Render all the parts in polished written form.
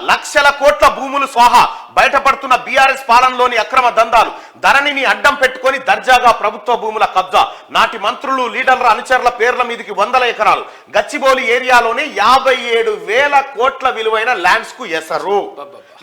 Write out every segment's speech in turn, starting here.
లక్షల కోట్ల భూములు స్వాహా, బయటపడుతున్న బీఆర్ఎస్ పాలనలోని అక్రమ దందాలు, ధరణిని అడ్డం పెట్టుకొని దర్జాగా ప్రభుత్వ భూముల కబ్జా, నాటి మంత్రులు లీడర్ల అనుచరుల పేర్ల మీదకి 100 ఎకరాలు, గచ్చిబౌలి ఏరియాలోని 57,000 కోట్ల విలువైన ల్యాండ్స్ కు ఎసరు.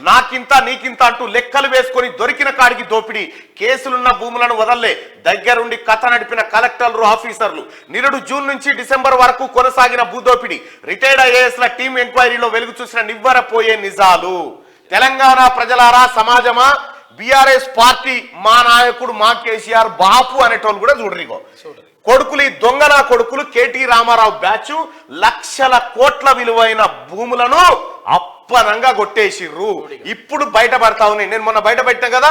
నాకింత నీకింత అంటూ లెక్కలు వేసుకొని దొరికిన కాడికి దోపిడీ, కేసులున్న భూములను వదల్లే, దగ్గరుండి కథ నడిపిన కలెక్టర్లు ఆఫీసర్లు, నిరుడు జూన్ నుంచి డిసెంబర్ వరకు కొనసాగిన భూదోపిడీ, రిటైర్డ్ ఐఏఎస్ల టీం ఎంక్వైరీలో వెలుగు చూసిన నివ్వరపోయే నిజాలు. తెలంగాణ ప్రజలారా, సమాజమా, బీఆర్ఎస్ పార్టీ మా నాయకుడు మా కేసీఆర్ బాపు అనేటోళ్ళు కూడా చూడరిగో కొడుకులు, ఈ దొంగన కొడుకులు కేటీ రామారావు బ్యాచ్ లక్షల కోట్ల విలువైన భూములను అప్పనంగా కొట్టేసిర్రు. ఇప్పుడు బయటపడతా ఉన్నాయి. నేను మొన్న బయట పెట్టాను కదా,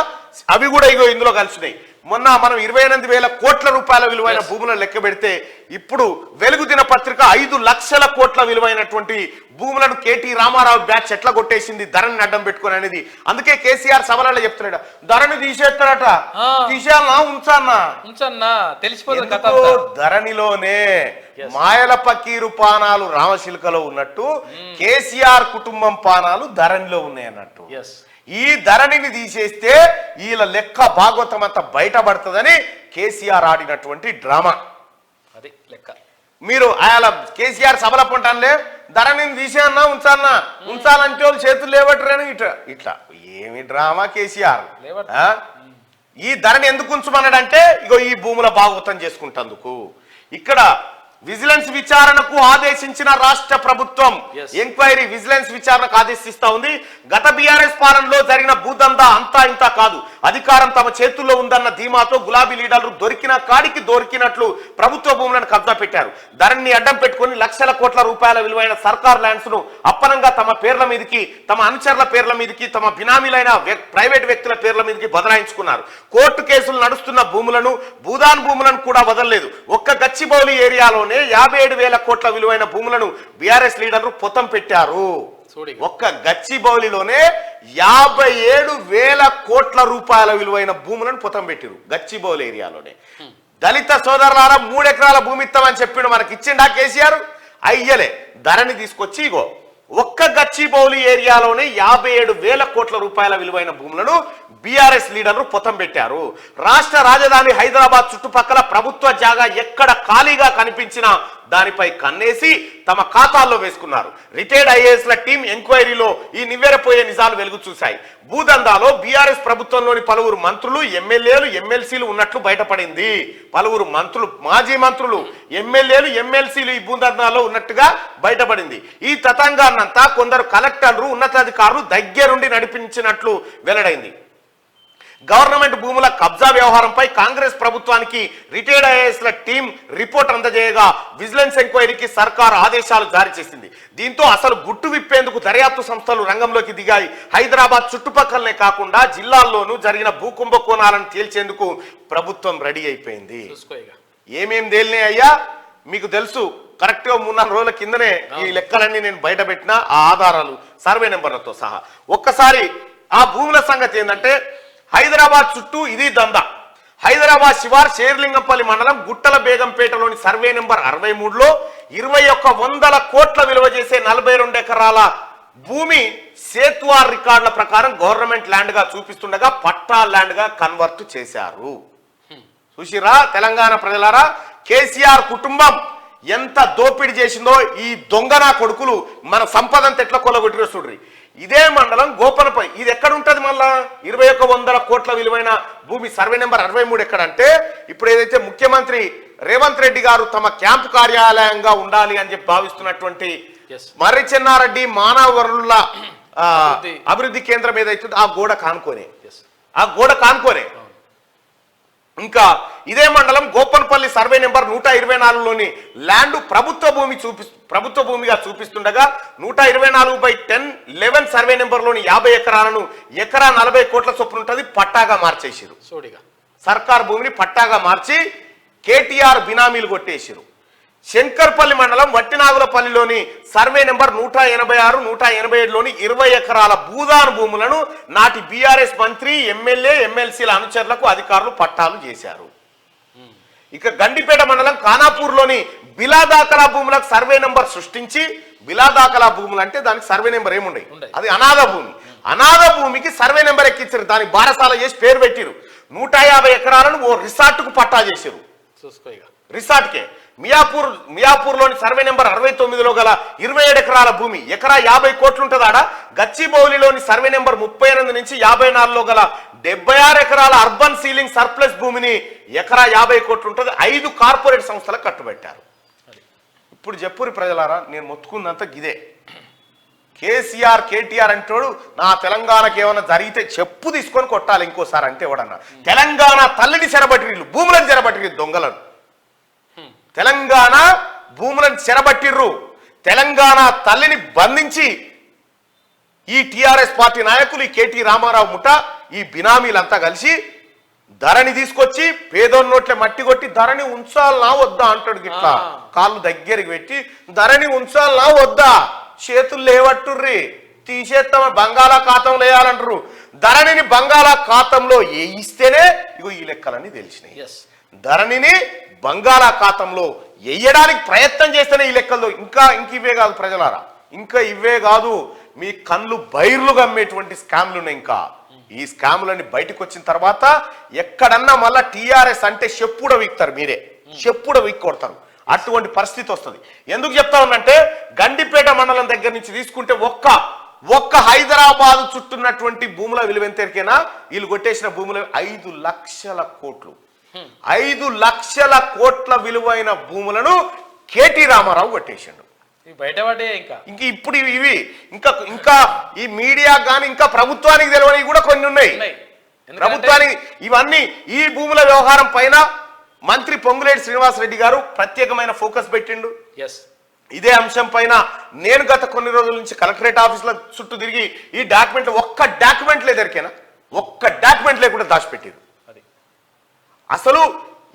అవి కూడా ఇగో ఇందులో కలిసినాయి. మొన్న మనం 28,000 కోట్ల రూపాయల విలువైన భూములను లెక్క పెడితే ఇప్పుడు వెలుగు దినపత్రిక 5 లక్షల కోట్ల విలువైనటువంటి భూములను కేటీ రామారావు బ్యాచ్ ఎట్లా కొట్టేసింది ధరణిని అడ్డం పెట్టుకుని అనేది. అందుకే కేసీఆర్ సభలలో చెప్తున్నాడు, ధరణి తీసేస్తారట, తీసేయాలనా ఉంచన్నా తెలిసిపోతుంది. ధరణిలోనే మాయల పకీరు పానాలు రామశిల్కలో ఉన్నట్టు కేసీఆర్ కుటుంబం పానాలు ధరణిలో ఉన్నాయి అన్నట్టు. ఈ ధరణిని తీసేస్తే వీళ్ళ లెక్క భాగవతం అంతా బయటపడుతుందని కేసీఆర్ ఆడినటువంటి డ్రామా అది లెక్క. మీరు ఆయన కేసీఆర్ సభల పొంటానులే, ధరణిని తీసేయన్నా ఉంచాలంటే వాళ్ళు చేతులు లేవట్రని ఇట్లా ఏమి డ్రామా కేసీఆర్. ఈ ధరణి ఎందుకు ఉంచమన్నాడంటే ఇగో ఈ భూముల భాగవతం చేసుకుంటందుకు. ఇక్కడ విజిలెన్స్ విచారణకు ఆదేశించిన రాష్ట్ర ప్రభుత్వం ఎంక్వైరీ విజిలెన్స్ విచారణకు ఆదేశిస్తా ఉంది. గత బీఆర్ఎస్ పాలనలో జరిగిన భూదందా అంతా ఇంత కాదు, అధికారం తమ చేతుల్లో ఉందన్న ధీమాతో గులాబీ లీడర్లు దొరికిన కాడికి దొరికినట్లు ప్రభుత్వ భూములను కబ్జా పెట్టారు. ధరణిని అడ్డం పెట్టుకుని లక్షల కోట్ల రూపాయల విలువైన సర్కార్ ల్యాండ్స్ ను అప్పనంగా తమ పేర్ల మీదకి, తమ అనుచరుల పేర్ల మీదకి, తమ బినామీలైన ప్రైవేట్ వ్యక్తుల పేర్ల మీదకి బదలాయించుకున్నారు. కోర్టు కేసులు నడుస్తున్న భూములను, భూదాన్ భూములను కూడా వదలలేదు. ఒక్క గచ్చిబౌలి ఏరియాలో 57,000 కోట్ల విలువైన భూములను బీఆర్ఎస్ లీడర్లు పొతం పెట్టారు. ఒక్క గచ్చిబౌలిలోనే 57,000 కోట్ల రూపాయల విలువైన భూములను పొతం పెట్టారు. గచ్చిబౌలి ఏరియాలోనే. దళిత సోదరులారా 3 ఎకరాల భూమి ఇస్తామని చెప్పిండు, మనకి ఇచ్చిండా కేసీఆర్? అయ్యలే. ధరణి తీసుకొచ్చి ఇగో ఒక్క గచ్చిబౌలి ఏరియాలోనే 57,000 కోట్ల రూపాయల విలువైన భూములను బీఆర్ఎస్ లీడర్లు పొతం పెట్టారు. రాష్ట్ర రాజధాని హైదరాబాద్ చుట్టుపక్కల ప్రభుత్వ జాగా ఎక్కడ ఖాళీగా కనిపించినా దానిపై కన్నేసి తమ ఖాతాల్లో వేసుకున్నారు. రిటైర్డ్ ఐఏఎస్ల టీం ఎంక్వైరీలో ఈ నివ్వెరపోయే నిజాలు వెలుగు చూశాయి. భూదందాలో బీఆర్ఎస్ ప్రభుత్వంలోని పలువురు మంత్రులు, ఎమ్మెల్యేలు, ఎమ్మెల్సీలు ఉన్నట్లు బయటపడింది. పలువురు మంత్రులు, మాజీ మంత్రులు, ఎమ్మెల్యేలు, ఎమ్మెల్సీలు ఈ భూదందాలో ఉన్నట్టుగా బయటపడింది. ఈ తతంగాన్నంతా కొందరు కలెక్టర్లు, ఉన్నతాధికారులు దగ్గరుండి నడిపించినట్లు వెల్లడైంది. గవర్నమెంట్ భూముల కబ్జా వ్యవహారంపై కాంగ్రెస్ ప్రభుత్వానికి రిటైర్డ్ ఐఏఎస్ల టీం రిపోర్ట్ అందజేయగా విజిలెన్స్ ఎంక్వైరీకి సర్కార్ ఆదేశాలు జారీ చేసింది. దీంతో అసలు గుట్టు విప్పేందుకు దర్యాప్తు సంస్థలు రంగంలోకి దిగాయి. హైదరాబాద్ చుట్టుపక్కలనే కాకుండా జిల్లాల్లోనూ జరిగిన భూకుంభకోణాలను తేల్చేందుకు ప్రభుత్వం రెడీ అయిపోయింది. ఏమేం తేలినాయి అయ్యా మీకు తెలుసు. కరెక్ట్ గా 3-4 రోజుల కిందనే ఈ లెక్కలన్నీ నేను బయట పెట్టిన ఆ ఆధారాలు, సర్వే నెంబర్లతో సహా. ఒక్కసారి ఆ భూముల సంగతి ఏంటంటే, హైదరాబాద్ చుట్టూ ఇది దందా. హైదరాబాద్ శివార్ షేర్లింగంపల్లి మండలం గుట్టల బేగంపేటలోని సర్వే నెంబర్ 63లో 2100 కోట్ల విలువ చేసే 42 ఎకరాల భూమి సేత్వార్ రికార్డుల ప్రకారం గవర్నమెంట్ ల్యాండ్ గా చూపిస్తుండగా పట్టా ల్యాండ్ గా కన్వర్ట్ చేశారు. చూసిరా తెలంగాణ ప్రజలారా, కేసీఆర్ కుటుంబం ఎంత దోపిడీ చేసిందో ఈ దొంగనా కొడుకులు మన సంపదంతా ఎట్లా కొల్లగొట్టిరో చూడ్రి. ఇదే మండలం గోపనపై, ఇది ఎక్కడ ఉంటుంది మళ్ళా 2100 కోట్ల విలువైన భూమి సర్వే నెంబర్ 63 ఎక్కడంటే, ఇప్పుడు ఏదైతే ముఖ్యమంత్రి రేవంత్ రెడ్డి గారు తమ క్యాంపు కార్యాలయంగా ఉండాలి అని చెప్పి భావిస్తున్నటువంటి మర్రి చెన్నారెడ్డి మానవ వనరుల అభివృద్ధి కేంద్రం ఏదైతుందో ఆ గోడ కానుకోనే ఇంకా ఇదే మండలం గోపన్పల్లి సర్వే నెంబర్ 124లోని ల్యాండ్ ప్రభుత్వ భూమిగా చూపిస్తుండగా 124/10-11 సర్వే నెంబర్లోని 50 ఎకరాలను ఎకరా 40 కోట్ల చొప్పున ఉంటుంది పట్టాగా మార్చేసారు. సర్కార్ భూమిని పట్టాగా మార్చి కేటీఆర్ బినామీలు కొట్టేసారు. శంకర్పల్లి మండలం వట్టినాగులపల్లిలోని సర్వే నెంబర్ 186, 187లోని 20 ఎకరాల భూదాన్ భూములను నాటి బీఆర్ఎస్ మంత్రి, ఎమ్మెల్యే, ఎమ్మెల్సీల అనుచరులకు అధికారులు పట్టాలు చేశారు. ఇక గండిపేట మండలం ఖానాపూర్లోని బిలా దాఖలా భూములకు సర్వే నెంబర్ సృష్టించి, బిలా దాఖలా భూములు అంటే దానికి సర్వే నెంబర్ ఏముండయి, అది అనాథ భూమి. అనాథ భూమికి సర్వే నెంబర్ ఎక్కించారు, దానికి బారసాల చేసి పేరు పెట్టిరు. 150 ఎకరాలను ఓ రిసార్ట్కు పట్టా చేశారు. రిసార్ట్కే మియాపూర్లోని సర్వే నెంబర్ 69లో గల 27 ఎకరాల భూమి, ఎకరా 50 కోట్లు ఉంటుంది ఆడ. గచ్చిబౌలిలోని సర్వే నెంబర్ 38 నుంచి 54లో గల 76 ఎకరాల అర్బన్ సీలింగ్ సర్ప్లస్ భూమిని ఎకరా 50 కోట్లు ఉంటుంది. 5 కార్పొరేట్ సంస్థలకు కట్టుబెట్టారు. ఇప్పుడు చెప్పురి ప్రజలారా, నేను మొత్తుకుందంతా గిదే. కేసీఆర్ కేటీఆర్ అంటాడు నా తెలంగాణకి ఏమైనా జరిగితే చెప్పు తీసుకొని కొట్టాలి ఇంకోసారి అంటే ఎవడన్నా. తెలంగాణ తల్లిని చెరబట్టిర్రు, భూములను చెరబట్టిర్రు దొంగలను. తెలంగాణ భూములను చెరబట్టిర్రు, తెలంగాణ తల్లిని బంధించి ఈ టిఆర్ఎస్ పార్టీ నాయకులు, ఈ కేటీ రామారావు ముఠ, ఈ బినామీలంతా కలిసి ధరణి తీసుకొచ్చి పేదోని నోట్లే మట్టి కొట్టి ధరణి ఉంచాలనా వద్దా అంటాడు. గిట్లా కాళ్ళు దగ్గరికి పెట్టి ధరణి ఉంచాలనా వద్దా, చేతులు లేవట్టుర్రి, తీసేస్తామ బంగాళాఖాతం లేయాలంటారు. ధరణిని బంగాళాఖాతంలో వేయిస్తేనే ఇగో ఈ లెక్కలన్నీ తెలిసినాయి. ధరణిని బంగాళాఖాతంలో వేయడానికి ప్రయత్నం చేస్తేనే ఈ లెక్కల్లో. ఇంకా ఇవే కాదు ప్రజలారా, ఇంకా ఇవే కాదు, మీ కళ్ళు బైర్లు గమ్మేటువంటి స్కామ్లు ఉన్నాయి. ఇంకా ఈ స్కాములన్నీ బయటకు వచ్చిన తర్వాత ఎక్కడన్నా మళ్ళా టీఆర్ఎస్ అంటే చెప్పుడ వీక్తారు, మీరే చెప్పుడ వీక్ కొడతారు. అటువంటి పరిస్థితి వస్తుంది. ఎందుకు చెప్తా ఉన్నంటే గండిపేట మండలం దగ్గర నుంచి తీసుకుంటే ఒక్క హైదరాబాద్ చుట్టున్నటువంటి భూముల విలువ ఎంతేనా, వీళ్ళు కొట్టేసిన భూముల 5 లక్షల కోట్లు. 5 లక్షల కోట్ల విలువైన భూములను కేటీ రామారావు కొట్టేసిండు. బయటపడే ఇంకా ఇప్పుడు ఇవి ఇంకా ఈ మీడియా కానీ ఇంకా ప్రభుత్వానికి తెలియనివి కూడా కొన్ని ఉన్నాయి. ప్రభుత్వానికి ఇవన్నీ ఈ భూముల వ్యవహారం పైన మంత్రి పొంగులేటి శ్రీనివాసరెడ్డి గారు ప్రత్యేకమైన ఫోకస్ పెట్టిండు. ఇదే అంశం పైన నేను గత కొన్ని రోజుల నుంచి కలెక్టరేట్ ఆఫీసుల చుట్టూ తిరిగి ఈ డాక్యుమెంట్ ఒక్క డాక్యుమెంట్ లేదరికేనా, ఒక్క డాక్యుమెంట్ లేకుండా దాచిపెట్టారు. అసలు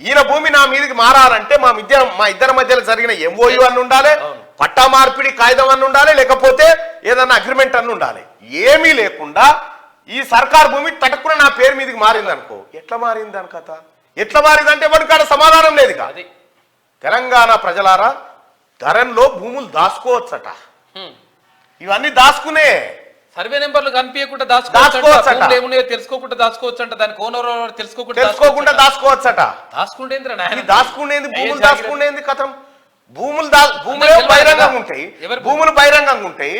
ఈయన భూమి నా మీదకి మారాలంటే మా ఇద్దరి మధ్యలో జరిగిన ఎంఓయూ అన్న ఉండాలి, పట్టా మార్పిడి కాగితం అన్న ఉండాలి, లేకపోతే ఏదన్నా అగ్రిమెంట్ అన్న ఉండాలి. ఏమీ లేకుండా ఈ సర్కార్ భూమి తటక్కున నా పేరు మీదకి మారింది అనుకో, ఎట్లా మారింది దాని కథ, ఎట్లా మారిందంటే ఎవరికి కాడ సమాధానం లేదు. తెలంగాణ ప్రజలారా, ధరణిలో భూములు దాచుకోవచ్చట, ఇవన్నీ దాచుకునే సర్వే నెంబర్లు కనిపించకుండా దాచుకోవచ్చట, తెలుసుకోకుండా దాచుకోవచ్చు అంట, దానికి ఓనర్ తెలుసుకోకుండా దాచుకోవచ్చట. దాచుకుండేంది భూములు దాచుకుండేంది కథం, భూములే బహిరంగంగా ఉంటాయి, భూములు బహిరంగంగా ఉంటాయి,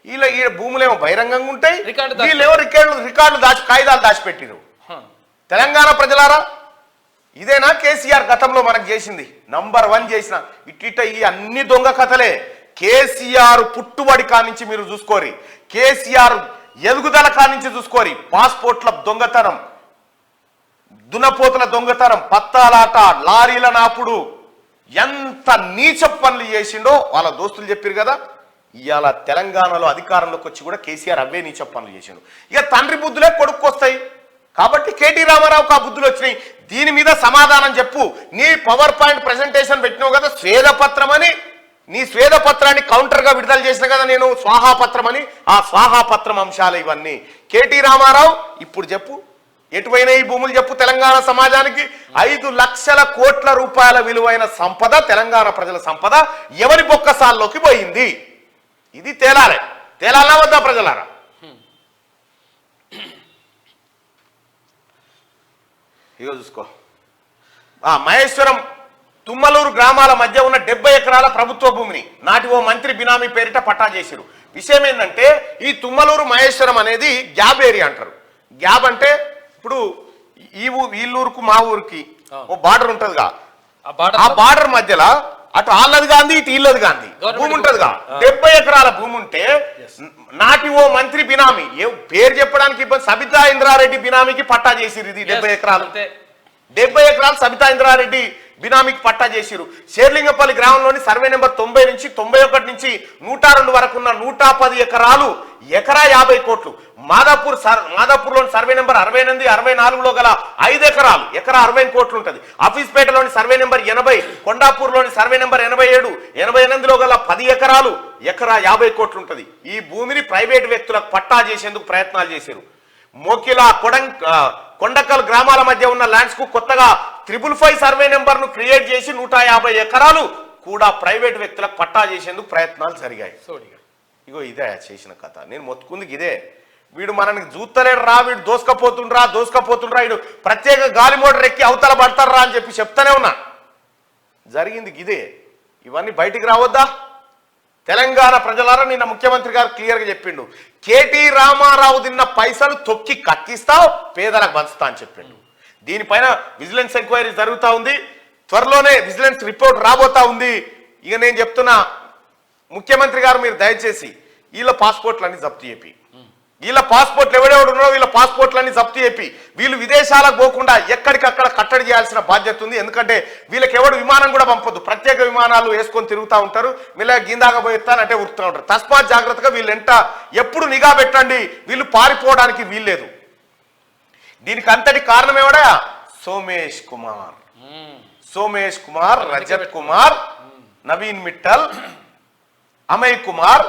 వీళ్ళ ఈ భూములేమో బహిరంగంగా ఉంటాయి, వీళ్ళేమో రికార్డులు కాగితాలు దాచిపెట్టిరు. తెలంగాణ ప్రజలారా, ఇదేనా కేసీఆర్ గతంలో మనకు చేసింది? నంబర్ 1 చేసిన ఇట్ట ఈ అన్ని దొంగ కథలే. కేసీఆర్ పుట్టుబడి కానించి మీరు చూసుకోరి, కేసీఆర్ ఎదుగుదల కానించి చూసుకోరి. పాస్పోర్ట్ల దొంగతనం, దునపోతుల దొంగతనం, పత్తాలాట, లారీల నాపుడు, ఎంత నీచ పనులు చేసిండో వాళ్ళ దోస్తులు చెప్పారు కదా. ఇవాళ తెలంగాణలో అధికారంలోకి వచ్చి కూడా కేసీఆర్ అవే నీచ పనులు చేసిండు. ఇక తండ్రి బుద్ధులే కొడుకొస్తాయి కాబట్టి కేటీ రామారావుకు ఆ బుద్ధులు వచ్చినాయి. దీని మీద సమాధానం చెప్పు. నీ పవర్ పాయింట్ ప్రెజెంటేషన్ పెట్టినావు కదా స్వేదపత్రం అని, నీ స్వేదపత్రాన్ని కౌంటర్గా విడుదల చేసిన కదా నేను స్వాహాపత్రం అని. ఆ స్వాహాపత్రం అంశాలు ఇవన్నీ. కేటీ రామారావు ఇప్పుడు చెప్పు, ఎటువైనా ఈ భూములు చెప్పు తెలంగాణ సమాజానికి. 5 లక్షల కోట్ల రూపాయల విలువైన సంపద, తెలంగాణ ప్రజల సంపద ఎవరి బొక్కసాల్లోకి పోయింది? ఇది తేలాలా వద్దా ప్రజలారా? ఇగో చూసుకో, మహేశ్వరం తుమ్మలూరు గ్రామాల మధ్య ఉన్న 70 ఎకరాల ప్రభుత్వ భూమిని నాటి ఓ మంత్రి బినామీ పేరిట పట్టా చేశారు. విషయం ఏంటంటే ఈ తుమ్మలూరు మహేశ్వరం అనేది గ్యాబ్ ఏరియా అంటారు. గ్యాబ్ అంటే ఇప్పుడు వీళ్ళూరుకు మా ఊరికి ఓ బార్డర్ ఉంటదిగా, ఆ బార్డర్ మధ్యలో అటు ఆళ్ళది గాంధీ ఇటు ఇల్లది గాంధీ భూమి ఉంటదిగా. 70 ఎకరాల భూమి ఉంటే నాటి ఓ మంత్రి బినామీ, ఏ పేరు చెప్పడానికి ఇబ్బంది, సబితా ఇంద్రారెడ్డి బినామీకి పట్టా చేసిరు. ఇది 70 ఎకరాలు, 70 ఎకరాలు సబితా ఇంద్రారెడ్డి బినామీకి పట్టా చేసిరు. షేర్లింగపల్లి గ్రామంలోని సర్వే నెంబర్ 90 నుంచి 91 నుంచి 102 వరకు ఉన్న 110 ఎకరాలు, ఎకరా 50 కోట్లు. మాదాపూర్లోని సర్వే నెంబర్ 68, 64లో గల 5 ఎకరాలు, ఎకరా 60 కోట్లు ఉంటుంది. ఆఫీస్పేటలోని సర్వే నెంబర్ 80, కొండాపూర్లోని సర్వే నెంబర్ 87, 88లో గల 10 ఎకరాలు, ఎకరా 50 కోట్లు ఉంటుంది. ఈ భూమిని ప్రైవేటు వ్యక్తులకు పట్టా చేసేందుకు ప్రయత్నాలు చేశారు. మోకిలా కొండకల్ గ్రామాల మధ్య ఉన్న ల్యాండ్స్ కు కొత్తగా 555 సర్వే నెంబర్ ను క్రియేట్ చేసి 150 ఎకరాలు కూడా ప్రైవేట్ వ్యక్తులకు పట్టా చేసేందుకు ప్రయత్నాలు జరిగాయి. సోడిగా ఇగో ఇదే చేసిన కథ. నేను మొత్తుకుంది ఇదే. వీడు మనకి చూస్తలేడు రా, వీడు దోసుకపోతుండ్రా, వీడు ప్రత్యేక గాలి మోటార్ ఎక్కి అవతల పడతారా అని చెప్పి చెప్తానే ఉన్నా. జరిగింది ఇదే. ఇవన్నీ బయటికి రావద్దా? తెలంగాణ ప్రజలారా నిన్న ముఖ్యమంత్రి గారు క్లియర్గా చెప్పిండు, కేటీ రామారావు తిన్న పైసలు తొక్కి కక్కిస్తావు, పేదలకు పంచుతా అని చెప్పిండు. దీనిపైన విజిలెన్స్ ఎంక్వైరీ జరుగుతూ ఉంది. త్వరలోనే విజిలెన్స్ రిపోర్ట్ రాబోతా ఉంది. ఇక నేను చెప్తున్నా, ముఖ్యమంత్రి గారు మీరు దయచేసి వీళ్ళ పాస్పోర్ట్లన్నీ జప్తు చెప్పి, వీళ్ళ పాస్పోర్ట్లు ఎవడెవడున్నారో వీళ్ళ పాస్పోర్ట్లన్నీ జప్తు చెప్పి, వీళ్ళు విదేశాలకు పోకుండా ఎక్కడికక్కడ కట్టడి చేయాల్సిన బాధ్యత ఉంది. ఎందుకంటే వీళ్ళకి ఎవడు విమానం కూడా పంపొద్దు, ప్రత్యేక విమానాలు వేసుకొని తిరుగుతూ ఉంటారు, వీళ్ళ గిందాగా పోయిస్తానంటే ఉరుకుతూ ఉంటారు. తస్మాత్ జాగ్రత్తగా వీళ్ళు ఎప్పుడు నిఘా పెట్టండి, వీళ్ళు పారిపోవడానికి వీల్లేదు. దీనికి అంతటి కారణం ఎవడా? సోమేష్ కుమార్, రజత్ కుమార్, నవీన్ మిట్టల్, అమయ్ కుమార్,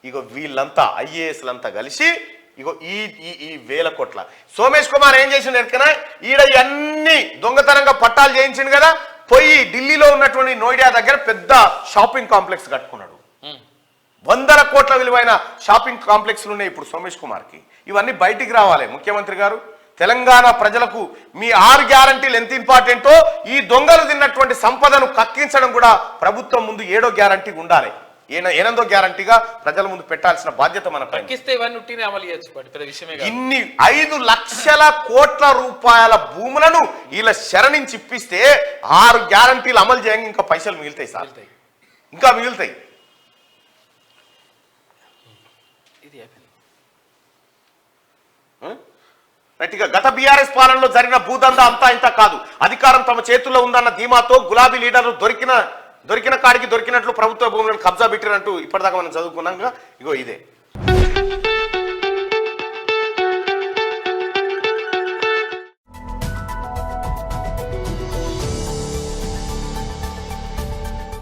ఇగో వీళ్ళంతా ఐఏఎస్లంతా కలిసి ఇగో ఈ వేల కోట్ల. సోమేష్ కుమార్ ఏం చేసిండు ఎక్కనా, ఈడ అన్ని దొంగతనంగా పట్టాలు చేయించిండు కదా, పోయి ఢిల్లీలో ఉన్నటువంటి నోయిడా దగ్గర పెద్ద షాపింగ్ కాంప్లెక్స్ కట్టుకున్నాడు. 100 కోట్ల విలువైన షాపింగ్ కాంప్లెక్స్లు ఉన్నాయి ఇప్పుడు సోమేష్ కుమార్కి. ఇవన్నీ బయటికి రావాలి. ముఖ్యమంత్రి గారు, తెలంగాణ ప్రజలకు మీ 6 గ్యారంటీలు ఎంత ఇంపార్టెంటో, ఈ దొంగలు తిన్నటువంటి సంపదను కక్కించడం కూడా ప్రభుత్వం ముందు 7వ గ్యారంటీ ఉండాలి. 8వ గ్యారంటీగా ప్రజల ముందు పెట్టాల్సిన బాధ్యత మన పైన. ఇన్ని 5 లక్షల కోట్ల రూపాయల భూములను వీళ్ళ శరణించి ఇప్పిస్తే 6 గ్యారంటీలు అమలు చేయంగా ఇంకా పైసలు మిగులుతాయి సార్, ఇంకా మిగులుతాయి. రైట్గా గత బీఆర్ఎస్ పాలనలో జరిగిన భూదందా అంతా ఇంత కాదు. అధికారం తమ చేతుల్లో ఉందన్న ధీమాతో గులాబీ లీడర్లు దొరికిన కాడికి దొరికినట్లు ప్రభుత్వ భూములను కబ్జా పెట్టినట్టు ఇప్పటిదాకా మనం చదువుకున్నాక ఇగో ఇదే.